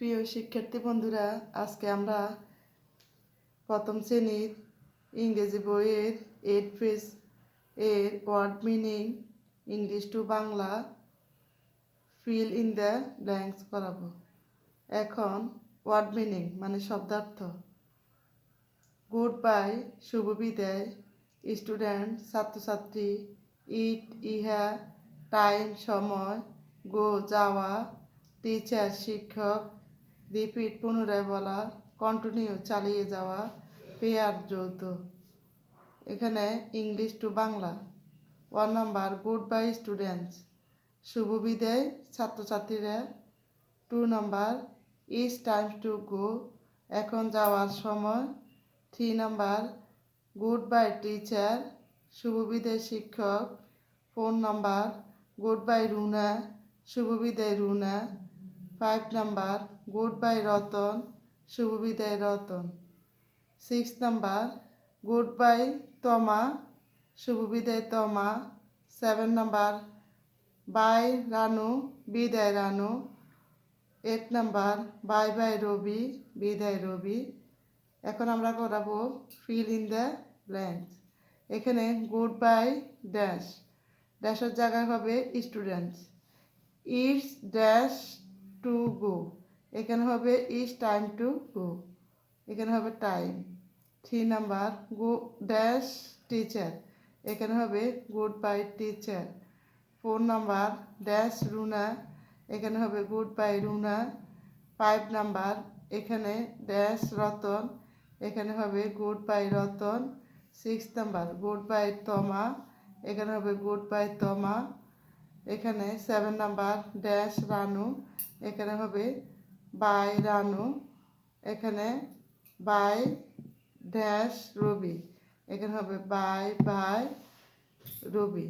প্রিয় শিক্ষার্থী বন্ধুরা, আজকে আমরা প্রথম শ্রেণীর ইংরেজি বইয়ের 8 পেজ এর word meaning English to Bangla fill in the blanks করাবো। এখন ওয়ার্ড মিনিং মানে শব্দার্থ। গুড বাই শুভ বিদায়, স্টুডেন্ট ছাত্রছাত্রী, ইট ইহা, টাইম সময়, গো যাওয়া, টিচার শিক্ষক, রিপিট পুনরায় বলা, কন্টিনিউ চালিয়ে যাওয়া, পেয়ার যৌথ। এখানে English to Bangla. 1 number goodbye students, শুভ বিদায় ছাত্রছাত্রীরা। 2 number is time to go, এখন যাওয়ার সময়। 3 নাম্বার গুড বাই টিচার, শুভ বিদায় শিক্ষক। 4 নাম্বার গুড বাই রুনা, শুভ বিদায় Runa. 5 number goodbye Ratan, শুভ বিদায় রতন। 6 নাম্বার গুড বাই তমা, শুভ বিদায় তমা। 7 নাম্বার বাই রানু, বিদায় রানু। 8 নাম্বার বাই বাই রবি, বিদায় রবি। এখন আমরা করাবো ফিল ইন দ্য ব্ল্যাঙ্কস। এখানে গুড বাই ড্যাশ, ড্যাশের জায়গায় হবে students. It's dash to go, এখানে হবে ইজ টাইম টু গো, এখানে হবে time. 3 number go dash teacher, এখানে হবে good bye teacher. 4 number dash Runa, এখানে হবে গুড বাই রুনা। 5 নাম্বার এখানে ড্যাশ রতন, এখানে হবে good bye Ratan. 6 number good bye তমা, এখানে হবে গুড বাই তমা। এখানে 7 নাম্বার ড্যাশ রানু, এখানে হবে বাই রানু। এখানে বাই ড্যাশ রবি, এখানে হবে বাই বাই রবি।